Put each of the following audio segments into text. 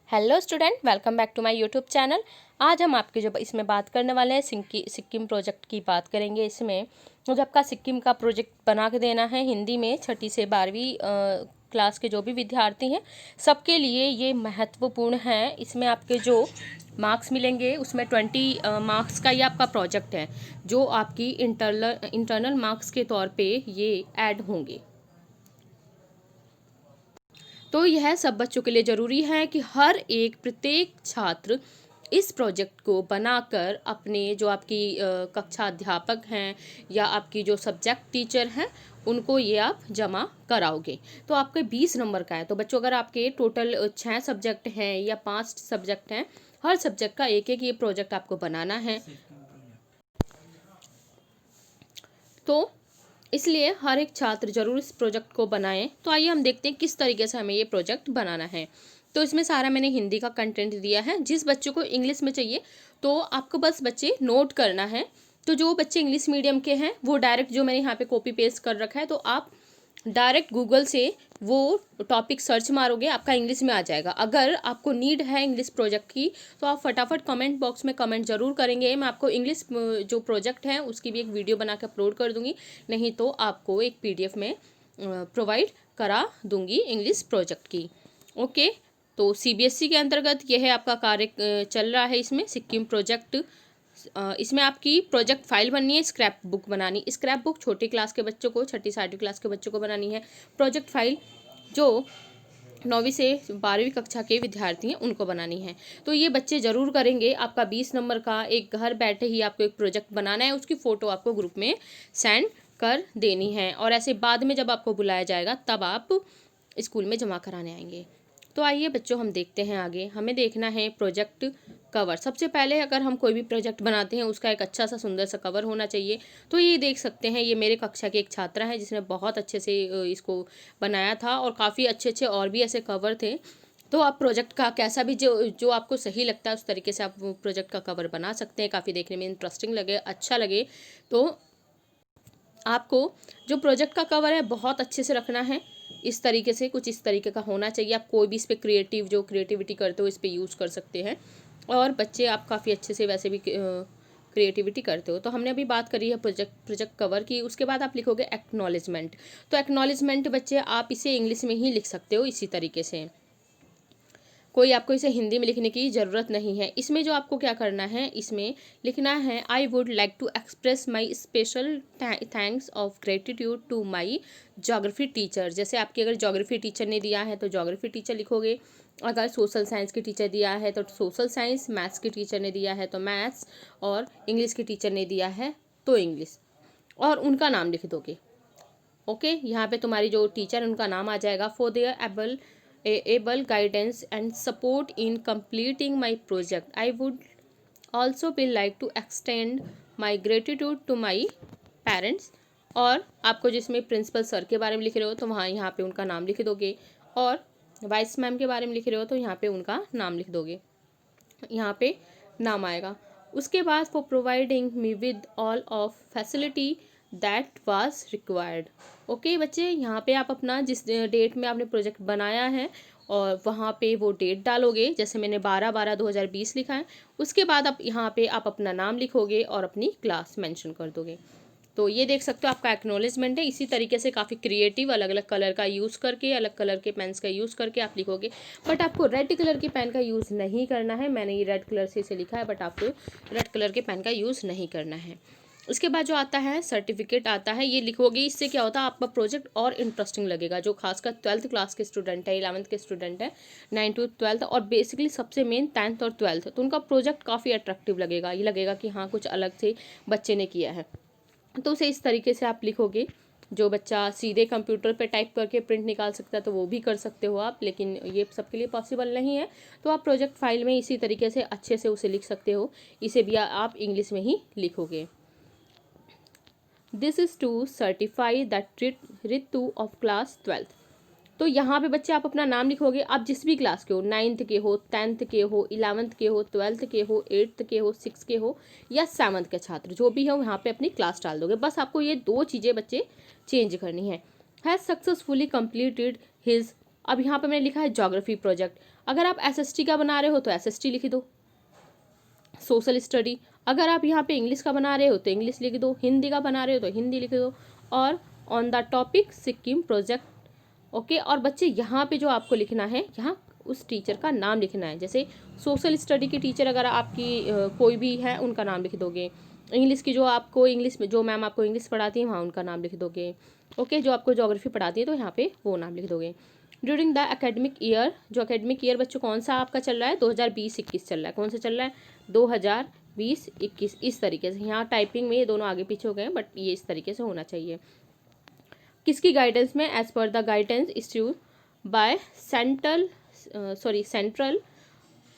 Hello student, welcome back to my YouTube channel. आज हम आपके जो इसमें बात करने वाले हैं सिक्किम प्रोजेक्ट की बात करेंगे। इसमें जो आपका सिक्किम का प्रोजेक्ट बना के देना है हिंदी में 6ठी से 12वीं क्लास के जो भी विद्यार्थी हैं सबके लिए ये महत्वपूर्ण है। इसमें आपके जो मार्क्स मिलेंगे उसमें 20 मार्क्स का ये आपका प्रोजेक्ट है जो आपकी इंटरनल मार्क्स के तौर पे ये ऐड होंगे। तो यह सब बच्चों के लिए ज़रूरी है कि हर एक प्रत्येक छात्र इस प्रोजेक्ट को बनाकर अपने जो आपकी कक्षा अध्यापक हैं या आपकी जो सब्जेक्ट टीचर हैं उनको ये आप जमा कराओगे। तो आपके 20 नंबर का है। तो बच्चों अगर आपके टोटल 6 सब्जेक्ट हैं या 5 सब्जेक्ट हैं, हर सब्जेक्ट का एक एक ये प्रोजेक्ट आपको बनाना है। तो इसलिए हर एक छात्र जरूर इस प्रोजेक्ट को बनाएं। तो आइए हम देखते हैं किस तरीके से हमें ये प्रोजेक्ट बनाना है। तो इसमें सारा मैंने हिंदी का कंटेंट दिया है। जिस बच्चों को इंग्लिश में चाहिए तो आपको बस बच्चे नोट करना है। तो जो बच्चे इंग्लिश मीडियम के हैं वो डायरेक्ट जो मैंने यहाँ पे कॉपी पेस्ट कर रखा है, तो आप डायरेक्ट गूगल से वो टॉपिक सर्च मारोगे, आपका इंग्लिश में आ जाएगा। अगर आपको नीड है इंग्लिश प्रोजेक्ट की तो आप फटाफट कमेंट बॉक्स में कमेंट ज़रूर करेंगे। मैं आपको इंग्लिश जो प्रोजेक्ट है उसकी भी एक वीडियो बना के अपलोड कर दूंगी, नहीं तो आपको एक PDF में प्रोवाइड करा दूंगी इंग्लिश प्रोजेक्ट की। ओके, तो CBSE के अंतर्गत यह है आपका कार्य चल रहा है। इसमें सिक्किम प्रोजेक्ट, इसमें आपकी प्रोजेक्ट फाइल बननी है, स्क्रैप बुक बनानी। स्क्रैप बुक छोटी क्लास के बच्चों को, 6ठी 7वीं क्लास के बच्चों को बनानी है। प्रोजेक्ट फाइल जो 9वीं से 12वीं कक्षा के विद्यार्थी हैं उनको बनानी है। तो ये बच्चे ज़रूर करेंगे। आपका 20 नंबर का एक घर बैठे ही आपको एक प्रोजेक्ट बनाना है, उसकी फ़ोटो आपको ग्रुप में सेंड कर देनी है और ऐसे बाद में जब आपको बुलाया जाएगा तब आप स्कूल में जमा कराने आएंगे। तो आइए बच्चों हम देखते हैं आगे। हमें देखना है प्रोजेक्ट कवर। सबसे पहले अगर हम कोई भी प्रोजेक्ट बनाते हैं उसका एक अच्छा सा सुंदर सा कवर होना चाहिए। तो ये देख सकते हैं, ये मेरे कक्षा की एक छात्रा है जिसने बहुत अच्छे से इसको बनाया था और काफ़ी अच्छे अच्छे और भी ऐसे कवर थे। तो आप प्रोजेक्ट का कैसा भी जो जो आपको सही लगता है उस तरीके से आप प्रोजेक्ट का कवर बना सकते हैं। काफ़ी देखने में इंटरेस्टिंग लगे, अच्छा लगे। तो आपको जो प्रोजेक्ट का कवर है बहुत अच्छे से रखना है। इस तरीके से, कुछ इस तरीके का होना चाहिए। आप कोई भी इस पर क्रिएटिविटी करते हो इस पर यूज़ कर सकते हैं और बच्चे आप काफ़ी अच्छे से वैसे भी क्रिएटिविटी करते हो। तो हमने अभी बात करी है प्रोजेक्ट कवर की। उसके बाद आप लिखोगे एक्नॉलेजमेंट। तो एक्नॉलेजमेंट बच्चे आप इसे इंग्लिश में ही लिख सकते हो इसी तरीके से, कोई आपको इसे हिंदी में लिखने की ज़रूरत नहीं है। इसमें जो आपको क्या करना है, इसमें लिखना है I would like to express my special thanks of gratitude to my geography teacher. जैसे आपकी अगर जोग्राफी टीचर ने दिया है तो जोग्राफी टीचर लिखोगे, अगर सोशल साइंस की टीचर दिया है तो सोशल साइंस, मैथ्स की टीचर ने दिया है तो मैथ्स, और इंग्लिश की टीचर ने दिया है तो इंग्लिश, और उनका नाम लिख दोगे। ओके, यहाँ पे तुम्हारी जो टीचर है उनका नाम आ जाएगा। For their able guidance and support in completing my project, I would also be like to extend my gratitude to my parents। और आपको जिसमें प्रिंसिपल सर के बारे में लिख रहे हो तो वहाँ यहाँ पे उनका नाम लिख दोगे, और वाइस मैम के बारे में लिख रहे हो तो यहाँ पे उनका नाम लिख दोगे, यहाँ पे नाम आएगा। उसके बाद for providing me with all of facility that was required. Okay बच्चे, यहाँ पे आप अपना जिस डेट में आपने प्रोजेक्ट बनाया है और वहाँ पे वो डेट डालोगे। जैसे मैंने 12/12/2020 लिखा है। उसके बाद आप यहाँ पे आप अपना नाम लिखोगे और अपनी क्लास मेंशन कर दोगे। तो ये देख सकते हो आपका एक्नॉलेजमेंट है। इसी तरीके से काफ़ी क्रिएटिव अलग अलग कलर का यूज़ करके, अलग कलर के पेन्स का यूज़ करके आप लिखोगे। बट आपको रेड कलर के पेन का यूज़ नहीं करना है। मैंने ये रेड कलर से इसे लिखा है, बट आपको रेड कलर के पेन का यूज़ नहीं करना है। उसके बाद जो आता है सर्टिफिकेट आता है, ये लिखोगे। इससे क्या होता है, आपका प्रोजेक्ट और इंटरेस्टिंग लगेगा। जो खासकर 12th क्लास के स्टूडेंट है, 11th के स्टूडेंट है, 9 to 12th, और बेसिकली सबसे मेन 10th और 12th, तो उनका प्रोजेक्ट काफ़ी अट्रैक्टिव लगेगा। ये लगेगा कि हाँ कुछ अलग से बच्चे ने किया है। तो उसे इस तरीके से आप लिखोगे। जो बच्चा सीधे कंप्यूटर पे टाइप करके प्रिंट निकाल सकता है तो वो भी कर सकते हो आप, लेकिन ये सबके लिए पॉसिबल नहीं है। तो आप प्रोजेक्ट फाइल में इसी तरीके से अच्छे से उसे लिख सकते हो। इसे भी आप इंग्लिश में ही लिखोगे। This is to certify that Ritu of class 12th। तो यहाँ पे बच्चे आप अपना नाम लिखोगे। आप जिस भी क्लास के हो, 9th के हो, 10th के हो, 11th के हो, 12th के हो, 8th के हो, 6th के हो या 7th के छात्र जो भी हो, यहाँ पे अपनी क्लास डाल दोगे। बस आपको ये 2 चीज़ें बच्चे चेंज करनी है। हैज़ सक्सेसफुली कंप्लीटेड हिज, अब यहाँ पे मैंने लिखा है जोग्राफी प्रोजेक्ट। अगर आप SST का बना रहे हो तो SST लिख दो। सोशल स्टडी, अगर आप यहाँ पे इंग्लिश का बना रहे हो तो इंग्लिश लिख दो, हिंदी का बना रहे हो तो हिंदी लिख दो, और on the topic Sikkim project. Okay, और बच्चे यहाँ पे जो आपको लिखना है, यहाँ उस टीचर का नाम लिखना है। जैसे सोशल स्टडी की टीचर अगर आपकी कोई भी है, उनका नाम लिख दोगे। इंग्लिश की जो आपको इंग्लिश में जो मैम आपको इंग्लिश पढ़ाती है, वहाँ उनका नाम लिख दोगे। ओके, जो आपको ज्योग्राफी पढ़ाती है तो यहाँ पे वो नाम लिख दोगे। ड्यूरिंग द एकेडमिक ईयर, जो एकेडमिक ईयर बच्चों कौन सा आपका चल रहा है, 2020-21 चल रहा है। कौन सा चल रहा है, 2020-21। इस तरीके से, यहाँ टाइपिंग में ये दोनों आगे पीछे हो गए, बट ये इस तरीके से होना चाहिए। किसकी गाइडेंस में, as per the guidance issued by central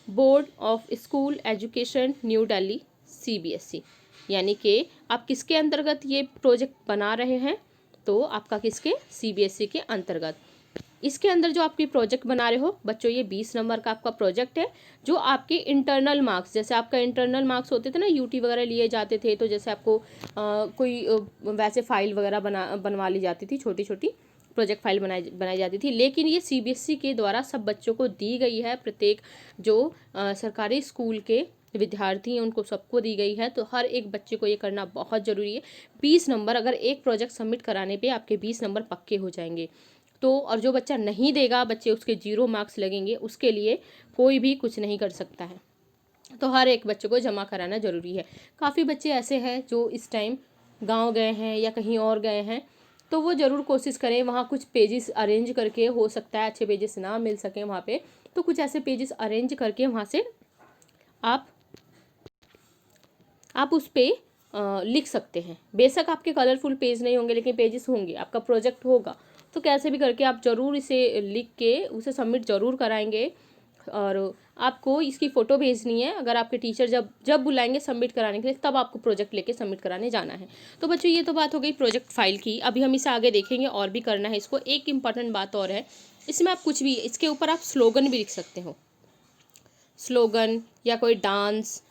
board of school education new Delhi CBSE। यानी कि आप किसके अंतर्गत ये प्रोजेक्ट बना रहे हैं, तो आपका किसके, CBSE के अंतर्गत। इसके अंदर जो आपकी प्रोजेक्ट बना रहे हो बच्चों, ये 20 नंबर का आपका प्रोजेक्ट है, जो आपके इंटरनल मार्क्स, जैसे आपका इंटरनल मार्क्स होते थे ना, UT वगैरह लिए जाते थे, तो जैसे आपको कोई वैसे फाइल वगैरह बनवा ली जाती थी, छोटी छोटी प्रोजेक्ट फाइल बनाई जाती थी। लेकिन ये CBSE के द्वारा सब बच्चों को दी गई है, प्रत्येक जो सरकारी स्कूल के विद्यार्थी हैं उनको सबको दी गई है। तो हर एक बच्चे को ये करना बहुत ज़रूरी है। 20 नंबर, अगर एक प्रोजेक्ट सबमिट कराने पे आपके 20 नंबर पक्के हो जाएंगे। तो और जो बच्चा नहीं देगा, बच्चे उसके 0 मार्क्स लगेंगे, उसके लिए कोई भी कुछ नहीं कर सकता है। तो हर एक बच्चे को जमा कराना ज़रूरी है। काफ़ी बच्चे ऐसे हैं जो इस टाइम गांव गए हैं या कहीं और गए हैं, तो वो ज़रूर कोशिश करें वहाँ कुछ पेजेस अरेंज करके, हो सकता है अच्छे पेजेस ना मिल सकें वहाँ पे, तो कुछ ऐसे पेजेस अरेंज करके वहाँ से आप उस पर लिख सकते हैं। बेशक आपके कलरफुल पेज नहीं होंगे, लेकिन पेजेस होंगे, आपका प्रोजेक्ट होगा, तो कैसे भी करके आप ज़रूर इसे लिख के उसे सबमिट ज़रूर कराएंगे। और आपको इसकी फ़ोटो भेजनी है। अगर आपके टीचर जब बुलाएंगे सबमिट कराने के लिए, तब आपको प्रोजेक्ट लेके सबमिट कराने जाना है। तो बच्चों, ये तो बात हो गई प्रोजेक्ट फाइल की। अभी हम इसे आगे देखेंगे और भी करना है इसको। एक इम्पॉर्टेंट बात और है, इसमें आप कुछ भी, इसके ऊपर आप स्लोगन भी लिख सकते हो, स्लोगन या कोई डांस।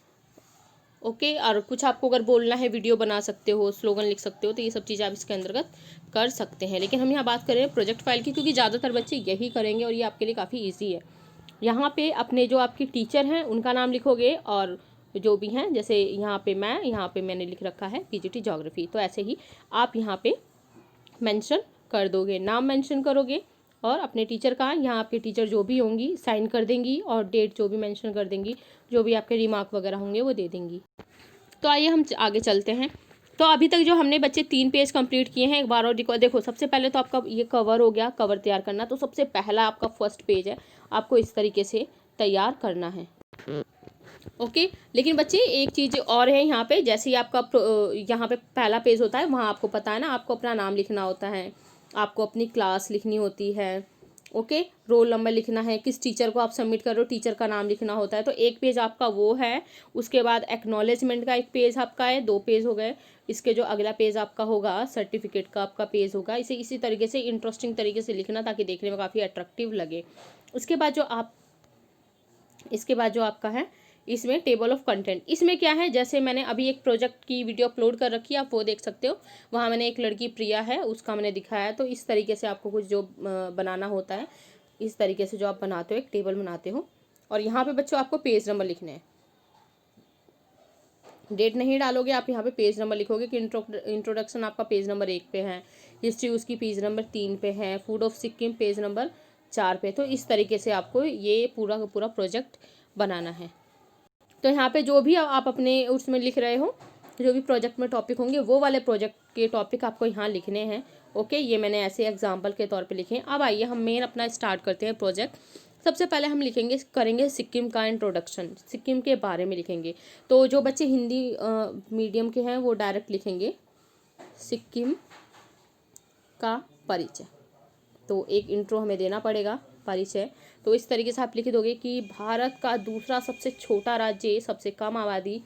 ओके, और कुछ आपको अगर बोलना है, वीडियो बना सकते हो, स्लोगन लिख सकते हो, तो ये सब चीज़ें आप इसके अंतर्गत कर सकते हैं। लेकिन हम यहाँ बात कर रहे हैं प्रोजेक्ट फाइल की, क्योंकि ज़्यादातर बच्चे यही करेंगे और ये आपके लिए काफ़ी ईजी है। यहाँ पे अपने जो आपकी टीचर हैं उनका नाम लिखोगे, और जो भी हैं, जैसे यहाँ पे मैंने लिख रखा है PGT ज्योग्राफी, तो ऐसे ही आप यहाँ पे मेंशन कर दोगे, नाम मेंशन करोगे, और अपने टीचर का, यहाँ आपके टीचर जो भी होंगी साइन कर देंगी, और डेट जो भी मेंशन कर देंगी, जो भी आपके रिमार्क वगैरह होंगे वो दे देंगी। तो आइए हम आगे चलते हैं। तो अभी तक जो हमने बच्चे 3 पेज कंप्लीट किए हैं, एक बार और देखो। सबसे पहले तो आपका ये कवर हो गया, कवर तैयार करना। तो सबसे पहला आपका फर्स्ट पेज है, आपको इस तरीके से तैयार करना है। ओके, लेकिन बच्चे एक चीज़ और है यहाँ पे, जैसे ही आपका यहाँ पे पहला पेज होता है, वहाँ आपको पता है ना, आपको अपना नाम लिखना होता है, आपको अपनी क्लास लिखनी होती है। ओके, रोल नंबर लिखना है, किस टीचर को आप सबमिट कर रहे हो, टीचर का नाम लिखना होता है। तो एक पेज आपका वो है। उसके बाद एक्नॉलेजमेंट का एक पेज आपका है, 2 पेज हो गए। इसके जो अगला पेज आपका होगा, सर्टिफिकेट का आपका पेज होगा। इसे इसी तरीके से इंटरेस्टिंग तरीके से लिखना, ताकि देखने में काफ़ी अट्रैक्टिव लगे। इसके बाद जो आपका है, इसमें टेबल ऑफ कंटेंट। इसमें क्या है, जैसे मैंने अभी एक प्रोजेक्ट की वीडियो अपलोड कर रखी है, आप वो देख सकते हो। वहाँ मैंने एक लड़की प्रिया है, उसका मैंने दिखाया है। तो इस तरीके से आपको कुछ जो बनाना होता है, इस तरीके से जो आप बनाते हो, एक टेबल बनाते हो। और यहाँ पे बच्चों आपको पेज नंबर लिखने हैं, डेट नहीं डालोगे आप, यहाँ पे पेज नंबर लिखोगे कि इंट्रोडक्शन आपका पेज नंबर 1 पे है, हिस्ट्री उसकी पेज नंबर 3 पे है, food of Sikkim page number 4 पे। तो इस तरीके से आपको ये पूरा का पूरा प्रोजेक्ट बनाना है। तो यहाँ पे जो भी आप अपने उसमें लिख रहे हो, जो भी प्रोजेक्ट में टॉपिक होंगे, वो वाले प्रोजेक्ट के टॉपिक आपको यहाँ लिखने हैं। ओके, ये मैंने ऐसे एग्जाम्पल के तौर पे लिखे हैं। अब आइए हम मेन अपना स्टार्ट करते हैं प्रोजेक्ट। सबसे पहले हम करेंगे सिक्किम का इंट्रोडक्शन, सिक्किम के बारे में लिखेंगे। तो जो बच्चे हिंदी मीडियम के हैं वो डायरेक्ट लिखेंगे सिक्किम का परिचय। तो एक इंट्रो हमें देना पड़ेगा, परिचय। तो इस तरीके से आप लिख दोगे कि भारत का दूसरा सबसे छोटा राज्य, सबसे कम आबादी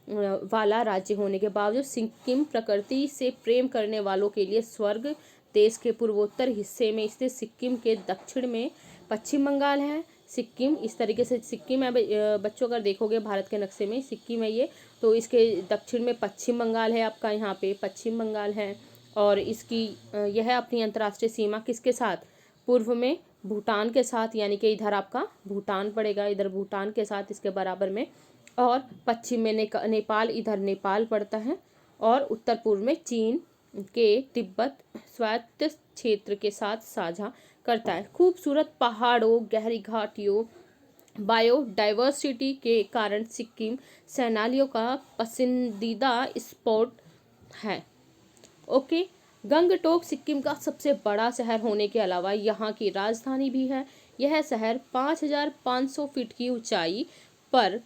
वाला राज्य होने के बावजूद सिक्किम प्रकृति से प्रेम करने वालों के लिए स्वर्ग। देश के पूर्वोत्तर हिस्से में स्थित सिक्किम के दक्षिण में पश्चिम बंगाल है। सिक्किम इस तरीके से सिक्किम है बच्चों, अगर देखोगे भारत के नक्शे में सिक्किम है ये, तो इसके दक्षिण में पश्चिम बंगाल है आपका, यहाँ पे पश्चिम बंगाल है। और इसकी यह अपनी अंतर्राष्ट्रीय सीमा किसके साथ, पूर्व में भूटान के साथ, यानी कि इधर आपका भूटान पड़ेगा, इधर भूटान के साथ इसके बराबर में, और पश्चिम में नेपाल, इधर नेपाल पड़ता है, और उत्तर पूर्व में चीन के तिब्बत स्वायत्त क्षेत्र के साथ साझा करता है। खूबसूरत पहाड़ों, गहरी घाटियों, बायोडाइवर्सिटी के कारण सिक्किम सैलानियों का पसंदीदा स्पॉट है। ओके, गंगटोक सिक्किम का सबसे बड़ा शहर होने के अलावा यहाँ की राजधानी भी है। यह शहर 5,500 फीट की ऊंचाई पर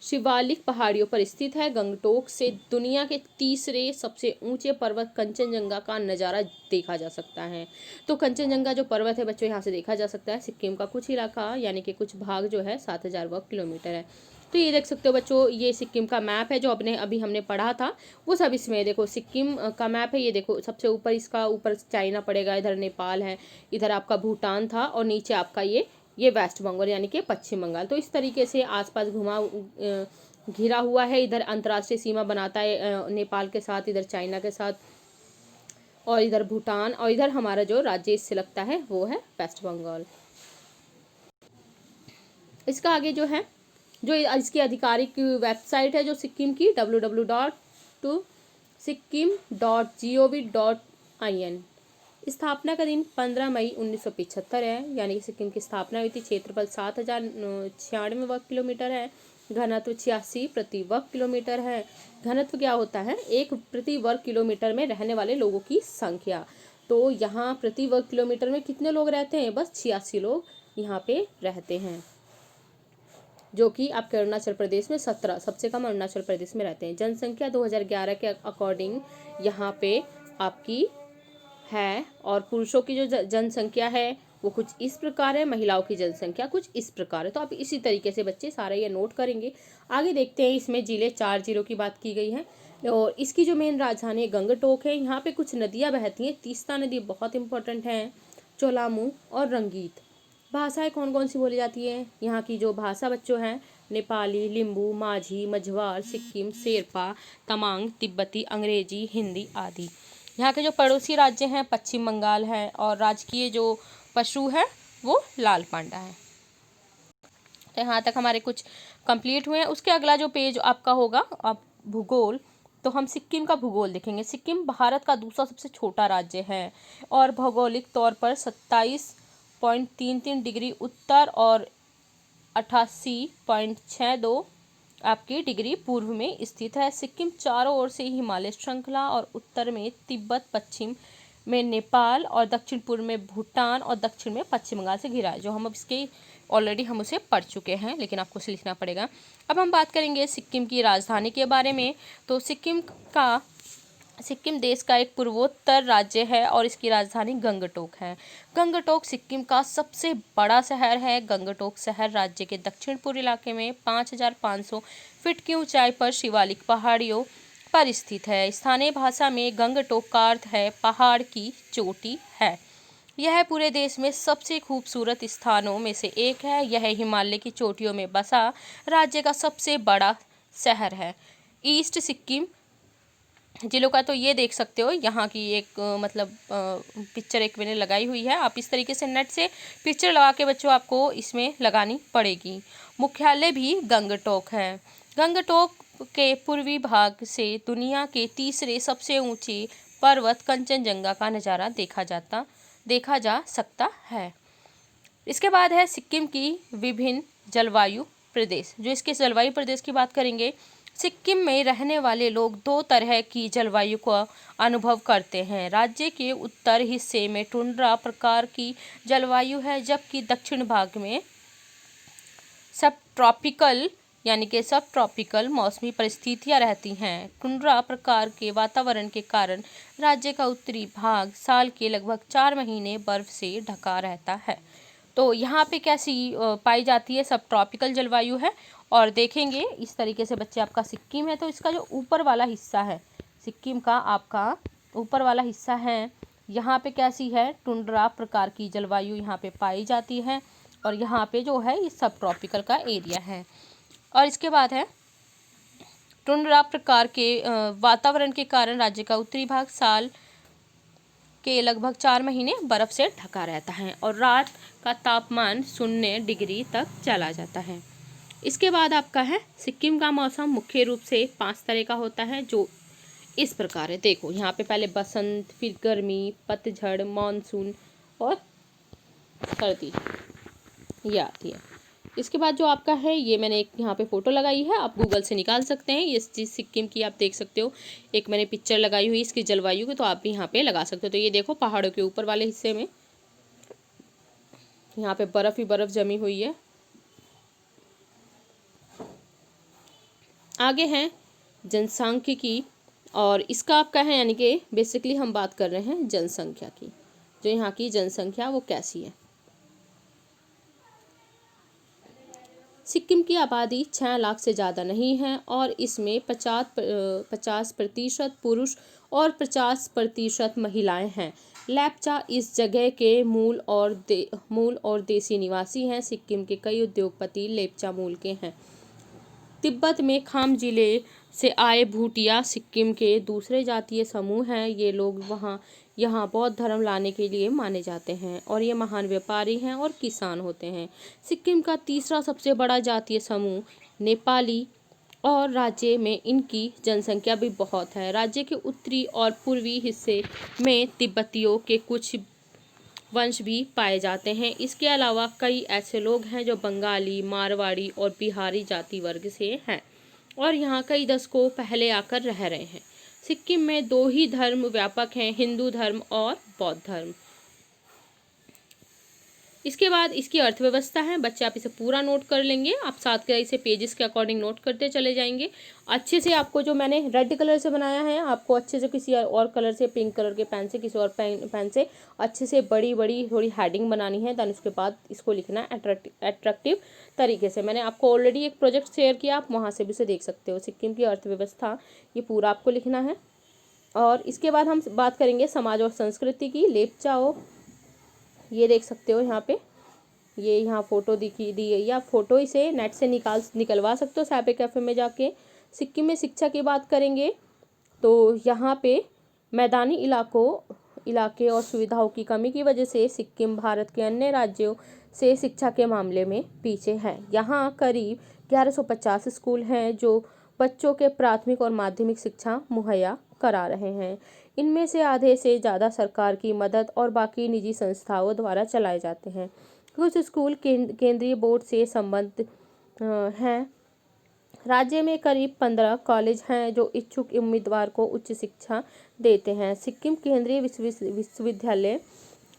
शिवालिक पहाड़ियों पर स्थित है। गंगटोक से दुनिया के तीसरे सबसे ऊंचे पर्वत कंचनजंगा का नज़ारा देखा जा सकता है। तो कंचनजंगा जो पर्वत है बच्चों, यहाँ से देखा जा सकता है। सिक्किम का कुछ इलाका यानी कि कुछ भाग जो है 7,000 वर्ग किलोमीटर है। तो ये देख सकते हो बच्चों, ये सिक्किम का मैप है जो अभी हमने पढ़ा था, वो सब इसमें देखो सिक्किम का मैप है। ये देखो सबसे ऊपर, इसका ऊपर चाइना पड़ेगा, इधर नेपाल है, इधर आपका भूटान था, और नीचे आपका ये वेस्ट बंगाल यानी कि पश्चिम बंगाल। तो इस तरीके से आसपास घिरा हुआ है। इधर अंतर्राष्ट्रीय सीमा बनाता है नेपाल के साथ, इधर चाइना के साथ, और इधर भूटान, और इधर हमारा जो राज्य इससे लगता है वो है वेस्ट बंगाल। इसका आगे जो है, जो इसकी आधिकारिक वेबसाइट है जो सिक्किम की, www.sikkim.gov.in। स्थापना का दिन 15 मई 1975 है, यानी कि सिक्किम की स्थापना हुई थी। क्षेत्रफल 7,096 वर्ग किलोमीटर है। घनत्व 86 प्रति वर्ग किलोमीटर है। घनत्व क्या होता है? एक प्रति वर्ग किलोमीटर में रहने वाले लोगों की संख्या। तो यहाँ प्रति वर्ग किलोमीटर में कितने लोग रहते हैं? बस 86 लोग यहाँ पे रहते हैं, जो कि आपके अरुणाचल प्रदेश में 17, सबसे कम अरुणाचल प्रदेश में रहते हैं। जनसंख्या 2011 के अकॉर्डिंग यहाँ पे आपकी है, और पुरुषों की जो जनसंख्या है वो कुछ इस प्रकार है, महिलाओं की जनसंख्या कुछ इस प्रकार है। तो आप इसी तरीके से बच्चे सारा ये नोट करेंगे। आगे देखते हैं, इसमें जिले 4 जिलों की बात की गई है, और इसकी जो मेन राजधानी गंगटोक है। यहाँ पे कुछ नदियाँ बहती हैं। तीस्ता नदी बहुत इंपॉर्टेंट है, चोलामू और रंगीत। भाषाएं कौन कौन सी बोली जाती है? यहाँ की जो भाषा बच्चों हैं, नेपाली, लिम्बू, माझी, मझवार, सिक्किम, शेरपा, तमांग, तिब्बती, अंग्रेजी, हिंदी आदि। यहाँ के जो पड़ोसी राज्य हैं पश्चिम बंगाल है, और राजकीय जो पशु है वो लाल पांडा है। तो यहाँ तक हमारे कुछ कंप्लीट हुए हैं। उसके अगला जो पेज आपका होगा आप भूगोल, तो हम सिक्किम का भूगोल देखेंगे। सिक्किम भारत का दूसरा सबसे छोटा राज्य है, और भौगोलिक तौर पर 27.33 डिग्री उत्तर और 88.62 आपकी डिग्री पूर्व में स्थित है। सिक्किम चारों ओर से हिमालय श्रृंखला, और उत्तर में तिब्बत, पश्चिम में नेपाल, और दक्षिण पूर्व में भूटान, और दक्षिण में पश्चिम बंगाल से घिरा है। जो हम अब इसके ऑलरेडी हम उसे पढ़ चुके हैं, लेकिन आपको उसे लिखना पड़ेगा। अब हम बात करेंगे सिक्किम की राजधानी के बारे में। तो सिक्किम देश का एक पूर्वोत्तर राज्य है, और इसकी राजधानी गंगटोक है। गंगटोक सिक्किम का सबसे बड़ा शहर है। गंगटोक शहर राज्य के दक्षिण पूर्व इलाके में 5,500 फीट की ऊंचाई पर शिवालिक पहाड़ियों पर स्थित है। स्थानीय भाषा में गंगटोक का अर्थ है पहाड़ की चोटी है। यह पूरे देश में सबसे खूबसूरत स्थानों में से एक है। यह हिमालय की चोटियों में बसा राज्य का सबसे बड़ा शहर है। ईस्ट सिक्किम जिलों का तो ये देख सकते हो, यहाँ की एक पिक्चर एक मैंने लगाई हुई है। आप इस तरीके से नेट से पिक्चर लगा के बच्चों आपको इसमें लगानी पड़ेगी। मुख्यालय भी गंगटोक है। गंगटोक के पूर्वी भाग से दुनिया के तीसरे सबसे ऊंचे पर्वत कंचनजंगा का नज़ारा देखा जा सकता है। इसके बाद है सिक्किम की विभिन्न जलवायु प्रदेश। जो इसके जलवायु प्रदेश की बात करेंगे, सिक्किम में रहने वाले लोग 2 तरह की जलवायु का अनुभव करते हैं। राज्य के उत्तर हिस्से में टुंड्रा प्रकार की जलवायु है, जबकि दक्षिण भाग में सब ट्रॉपिकल मौसमी परिस्थितियां रहती हैं। टुंड्रा प्रकार के वातावरण के कारण राज्य का उत्तरी भाग साल के लगभग 4 महीने बर्फ से ढका रहता है। तो यहाँ पे कैसी पाई जाती है? सब ट्रॉपिकल जलवायु है। और देखेंगे इस तरीके से बच्चे, आपका सिक्किम है तो इसका जो ऊपर वाला हिस्सा है, सिक्किम का आपका ऊपर वाला हिस्सा है, यहाँ पे कैसी है? टुंड्रा प्रकार की जलवायु यहाँ पे पाई जाती है, और यहाँ पे जो है ये सब ट्रॉपिकल का एरिया है। और इसके बाद है टुंड्रा प्रकार के वातावरण के कारण राज्य का उत्तरी भाग साल के लगभग 4 महीने बर्फ़ से ढका रहता है और रात का तापमान 0 डिग्री तक चला जाता है। इसके बाद आपका है सिक्किम का मौसम मुख्य रूप से 5 तरह का होता है, जो इस प्रकार है। देखो यहाँ पे पहले बसंत, फिर गर्मी, पतझड़, मानसून और सर्दी ये आती है। इसके बाद जो आपका है, ये मैंने एक यहाँ पे फ़ोटो लगाई है, आप गूगल से निकाल सकते हैं। इस चीज़ सिक्किम की आप देख सकते हो, एक मैंने पिक्चर लगाई हुई इसकी जलवायु की, तो आप भी यहाँ पे लगा सकते हो। तो ये देखो पहाड़ों के ऊपर वाले हिस्से में यहाँ पे बर्फ़ ही बर्फ़ जमी हुई है। आगे है जनसांख्यिकी, और इसका आपका है यानी कि बेसिकली हम बात कर रहे हैं जनसंख्या की, जो यहाँ की जनसंख्या वो कैसी है। सिक्किम की आबादी 6 लाख से ज़्यादा नहीं है और इसमें 50% पुरुष और 50% महिलाएं हैं। लेप्चा इस जगह के मूल और देसी निवासी हैं। सिक्किम के कई उद्योगपति लेप्चा मूल के हैं। तिब्बत में खाम जिले से आए भूटिया सिक्किम के दूसरे जातीय समूह हैं। ये लोग यहाँ बौद्ध धर्म लाने के लिए माने जाते हैं और ये महान व्यापारी हैं और किसान होते हैं। सिक्किम का तीसरा सबसे बड़ा जातीय समूह नेपाली, और राज्य में इनकी जनसंख्या भी बहुत है। राज्य के उत्तरी और पूर्वी हिस्से में तिब्बतियों के कुछ वंश भी पाए जाते हैं। इसके अलावा कई ऐसे लोग हैं जो बंगाली, मारवाड़ी और बिहारी जाति वर्ग से हैं और यहाँ कई दशकों पहले आकर रह रहे हैं। सिक्किम में 2 ही धर्म व्यापक हैं, हिंदू धर्म और बौद्ध धर्म। इसके बाद इसकी अर्थव्यवस्था है। बच्चे आप इसे पूरा नोट कर लेंगे, आप साथ के इसे पेजेस के अकॉर्डिंग नोट करते चले जाएंगे। अच्छे से आपको जो मैंने रेड कलर से बनाया है, आपको अच्छे से किसी और कलर से, पिंक कलर के पेन से, किसी और पेन से अच्छे से बड़ी बड़ी थोड़ी हेडिंग बनानी है। देन उसके बाद इसको लिखना है अट्रैक्टिव तरीके से। मैंने आपको ऑलरेडी एक प्रोजेक्ट शेयर किया, आप वहाँ से भी उसे देख सकते हो। सिक्किम की अर्थव्यवस्था ये पूरा आपको लिखना है। और इसके बाद हम बात करेंगे समाज और संस्कृति की। लेप्चाओ ये देख सकते हो यहाँ पे, ये यहाँ फ़ोटो दी है, या फ़ोटो इसे नेट से निकलवा सकते हो साइबर कैफ़े में जाके। सिक्किम में शिक्षा की बात करेंगे तो यहाँ पे मैदानी इलाके और सुविधाओं की कमी की वजह से सिक्किम भारत के अन्य राज्यों से शिक्षा के मामले में पीछे है। यहाँ करीब 1150 स्कूल हैं जो बच्चों के प्राथमिक और माध्यमिक शिक्षा मुहैया करा रहे हैं। इनमें से आधे से ज़्यादा सरकार की मदद और बाकी निजी संस्थाओं द्वारा चलाए जाते हैं। कुछ स्कूल केंद्रीय बोर्ड से संबद्ध हैं। राज्य में करीब 15 कॉलेज हैं जो इच्छुक उम्मीदवार को उच्च शिक्षा देते हैं। सिक्किम केंद्रीय विश्वविद्यालय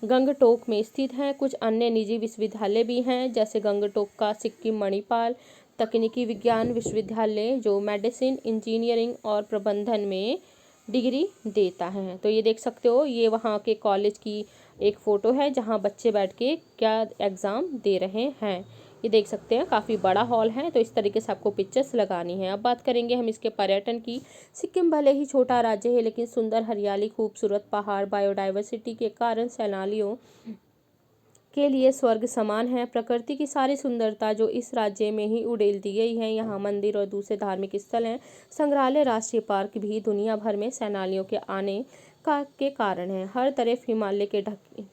गंगटोक में स्थित हैं। कुछ अन्य निजी विश्वविद्यालय भी हैं, जैसे गंगटोक का सिक्किम मणिपाल तकनीकी विज्ञान विश्वविद्यालय जो मेडिसिन, इंजीनियरिंग और प्रबंधन में डिग्री देता है। तो ये देख सकते हो, ये वहाँ के कॉलेज की एक फ़ोटो है जहाँ बच्चे बैठ के क्या एग्ज़ाम दे रहे हैं। ये देख सकते हैं, काफ़ी बड़ा हॉल है। तो इस तरीके से आपको पिक्चर्स लगानी है। अब बात करेंगे हम इसके पर्यटन की। सिक्किम भले ही छोटा राज्य है, लेकिन सुंदर हरियाली, खूबसूरत पहाड़, बायोडाइवर्सिटी के कारण सैलानियों के लिए स्वर्ग समान है। प्रकृति की सारी सुंदरता जो इस राज्य में ही उड़ेल दी गई है। यहाँ मंदिर और दूसरे धार्मिक स्थल हैं। संग्रहालय, राष्ट्रीय पार्क भी दुनिया भर में सैलानियों के आने के कारण है। हर तरफ हिमालय के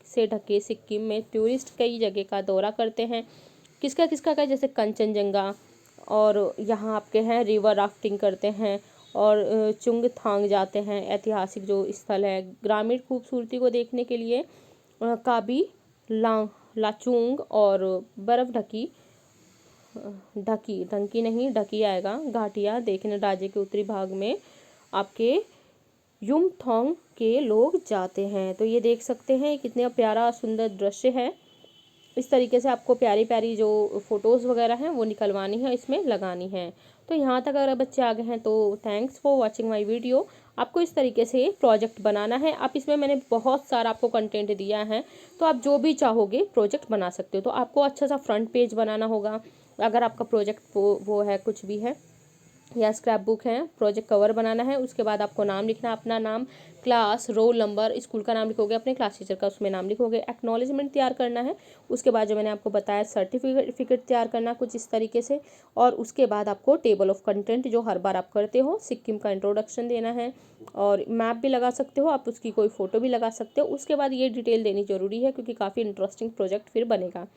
से ढके सिक्किम में टूरिस्ट कई जगह का दौरा करते हैं। किसका का, जैसे कंचनजंगा, और यहाँ आपके हैं रिवर राफ्टिंग करते हैं और चुंगथांग जाते हैं, ऐतिहासिक जो स्थल है। ग्रामीण खूबसूरती को देखने के लिए काबी लाचुंग और बर्फ ढकी आएगा घाटियाँ देखने राज्य के उत्तरी भाग में आपके युमथांग के लोग जाते हैं। तो ये देख सकते हैं कितना प्यारा सुंदर दृश्य है। इस तरीके से आपको प्यारी प्यारी जो फ़ोटोज़ वगैरह हैं वो निकलवानी है, इसमें लगानी है। तो यहाँ तक अगर बच्चे आ गए हैं तो thanks for watching my video. आपको इस तरीके से प्रोजेक्ट बनाना है। आप इसमें मैंने बहुत सारा आपको कंटेंट दिया है, तो आप जो भी चाहोगे प्रोजेक्ट बना सकते हो। तो आपको अच्छा सा फ्रंट पेज बनाना होगा अगर आपका प्रोजेक्ट वो है, कुछ भी है। या स्क्रैप बुक है, प्रोजेक्ट कवर बनाना है। उसके बाद आपको नाम लिखना है, अपना नाम, क्लास, रोल नंबर, स्कूल का नाम लिखोगे, अपने क्लास टीचर का उसमें नाम लिखोगे। एक्नॉलेजमेंट तैयार करना है। उसके बाद जो मैंने आपको बताया सर्टिफिकेट तैयार करना कुछ इस तरीके से। और उसके बाद आपको टेबल ऑफ कंटेंट जो हर बार आप करते हो, सिक्किम का इंट्रोडक्शन देना है और मैप भी लगा सकते हो आप, उसकी कोई फ़ोटो भी लगा सकते हो। उसके बाद ये डिटेल देनी ज़रूरी है क्योंकि काफ़ी इंटरेस्टिंग प्रोजेक्ट फिर बनेगा।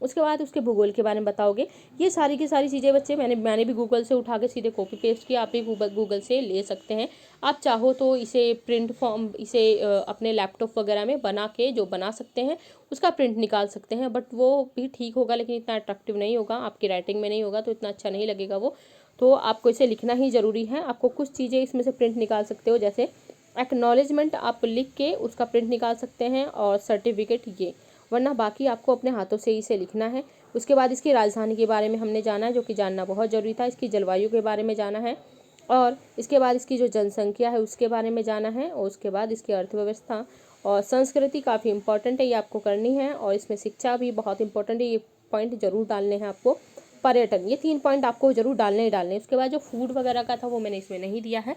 उसके बाद उसके भूगोल के बारे में बताओगे। ये सारी की सारी चीज़ें बच्चे मैंने भी गूगल से उठा के सीधे कॉपी पेस्ट किया, आप भी गूगल से ले सकते हैं। आप चाहो तो इसे प्रिंट फॉर्म इसे अपने लैपटॉप वगैरह में बना के जो बना सकते हैं उसका प्रिंट निकाल सकते हैं, बट वो भी ठीक होगा लेकिन इतना अट्रैक्टिव नहीं होगा, आपकी राइटिंग में नहीं होगा तो इतना अच्छा नहीं लगेगा वो। तो आपको इसे लिखना ही ज़रूरी है। आपको कुछ चीज़ें इसमें से प्रिंट निकाल सकते हो, जैसे एक्नॉलेजमेंट आप लिख के उसका प्रिंट निकाल सकते हैं और सर्टिफिकेट ये, वरना बाकी आपको अपने हाथों से इसे लिखना है। उसके बाद इसकी राजधानी के बारे में हमने जाना है, जो कि जानना बहुत ज़रूरी था। इसकी जलवायु के बारे में जाना है और इसके बाद इसकी जो जनसंख्या है उसके बारे में जाना है और उसके बाद इसकी अर्थव्यवस्था और संस्कृति काफ़ी इंपॉर्टेंट है, ये आपको करनी है। और इसमें शिक्षा भी बहुत इंपॉर्टेंट है, ये पॉइंट जरूर डालने हैं आपको। पर्यटन, ये 3 पॉइंट आपको जरूर डालने ही डालने हैं। उसके बाद जो फूड वगैरह का था वो मैंने इसमें नहीं दिया है,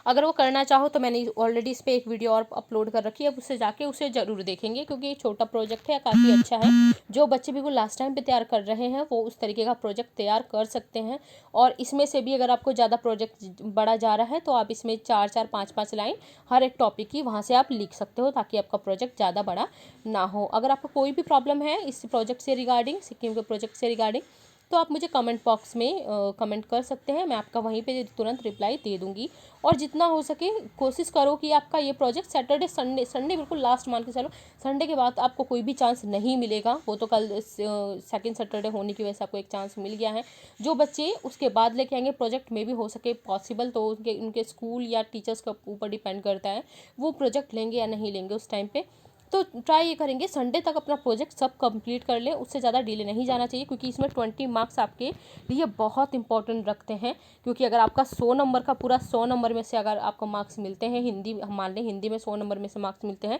अगर वो करना चाहो तो मैंने ऑलरेडी इस पर एक वीडियो और अपलोड कर रखी है, अब उससे जाके उसे ज़रूर देखेंगे क्योंकि ये छोटा प्रोजेक्ट है, काफ़ी अच्छा है। जो बच्चे बिल्कुल लास्ट टाइम पे तैयार कर रहे हैं वो उस तरीके का प्रोजेक्ट तैयार कर सकते हैं। और इसमें से भी अगर आपको ज़्यादा प्रोजेक्ट बड़ा जा रहा है तो आप इसमें 4-4, 5-5 लाइन हर एक टॉपिक की वहाँ से आप लिख सकते हो ताकि आपका प्रोजेक्ट ज़्यादा बड़ा ना हो। अगर आपको कोई भी प्रॉब्लम है इस प्रोजेक्ट से रिगार्डिंग, सिक्किम के प्रोजेक्ट से रिगार्डिंग, तो आप मुझे कमेंट बॉक्स में कमेंट कर सकते हैं, मैं आपका वहीं पे तुरंत रिप्लाई दे दूँगी। और जितना हो सके कोशिश करो कि आपका ये प्रोजेक्ट सैटरडे संडे बिल्कुल लास्ट मान के चलो, संडे के बाद आपको कोई भी चांस नहीं मिलेगा। वो तो कल सेकंड सैटरडे होने की वजह से आपको एक चांस मिल गया है। जो बच्चे उसके बाद लेके आएंगे प्रोजेक्ट में भी हो सके पॉसिबल, तो उनके स्कूल या टीचर्स के ऊपर डिपेंड करता है वो प्रोजेक्ट लेंगे या नहीं लेंगे उस टाइम पे। तो ट्राई ये करेंगे संडे तक अपना प्रोजेक्ट सब कंप्लीट कर लें, उससे ज़्यादा डिले नहीं जाना चाहिए क्योंकि इसमें 20 मार्क्स आपके लिए बहुत इंपॉर्टेंट रखते हैं। क्योंकि अगर आपका 100 नंबर का पूरा 100 नंबर में से अगर आपको मार्क्स मिलते हैं, हिंदी हम मान लें हिंदी में 100 नंबर में से मार्क्स मिलते हैं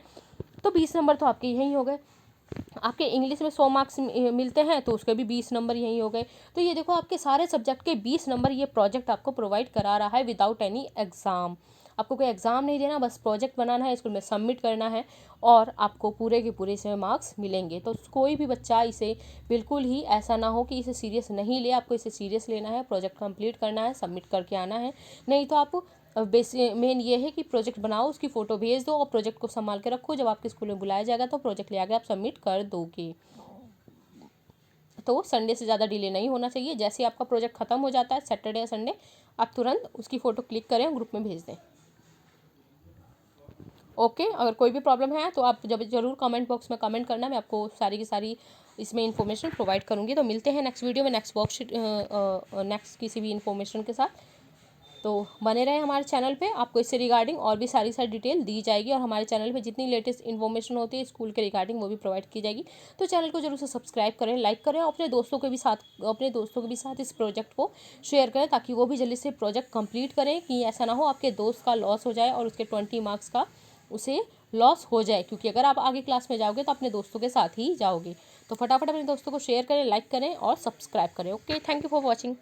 तो 20 नंबर तो आपके यहीं हो गए। आपके इंग्लिश में 100 मार्क्स मिलते हैं तो उसके भी 20 नंबर यही हो गए। तो ये देखो आपके सारे सब्जेक्ट के 20 नंबर ये प्रोजेक्ट आपको प्रोवाइड करा रहा है विदाउट एनी एग्ज़ाम। आपको कोई एग्ज़ाम नहीं देना, बस प्रोजेक्ट बनाना है, स्कूल में सबमिट करना है और आपको पूरे के पूरे इसमें मार्क्स मिलेंगे। तो कोई भी बच्चा इसे बिल्कुल ही ऐसा ना हो कि इसे सीरियस नहीं ले, आपको इसे सीरियस लेना है, प्रोजेक्ट कंप्लीट करना है, सबमिट करके आना है। नहीं तो आप मेन ये है कि प्रोजेक्ट बनाओ, उसकी फ़ोटो भेज दो और प्रोजेक्ट को संभाल के रखो, जब आपके स्कूल में बुलाया जाएगा तो प्रोजेक्ट ले आके आप सबमिट कर दोगे। तो संडे से ज़्यादा डिले नहीं होना चाहिए। जैसे आपका प्रोजेक्ट ख़त्म हो जाता है सैटरडे या संडे, आप तुरंत उसकी फ़ोटो क्लिक करें और ग्रुप में भेज दें। ओके, अगर कोई भी प्रॉब्लम है तो आप जब ज़रूर कमेंट बॉक्स में कमेंट करना, मैं आपको सारी की सारी इसमें इन्फॉर्मेशन प्रोवाइड करूँगी। तो मिलते हैं नेक्स्ट वीडियो में नेक्स्ट किसी भी इन्फॉर्मेशन के साथ। तो बने रहे हमारे चैनल पे, आपको इससे रिगार्डिंग और भी सारी डिटेल दी जाएगी और हमारे चैनल पे जितनी लेटेस्ट इन्फॉर्मेशन होती है स्कूल के रिगार्डिंग वो भी प्रोवाइड की जाएगी। तो चैनल को जरूर से सब्सक्राइब करें, लाइक करें और अपने दोस्तों के भी साथ इस प्रोजेक्ट को शेयर करें ताकि वो भी जल्दी से प्रोजेक्ट कंप्लीट करें, कि ऐसा ना हो आपके दोस्त का लॉस हो जाए और उसके 20 मार्क्स का उसे लॉस हो जाए। क्योंकि अगर आप आगे क्लास में जाओगे तो अपने दोस्तों के साथ ही जाओगे। तो फटाफट अपने दोस्तों को शेयर करें, लाइक करें और सब्सक्राइब करें। Okay, thank you for watching.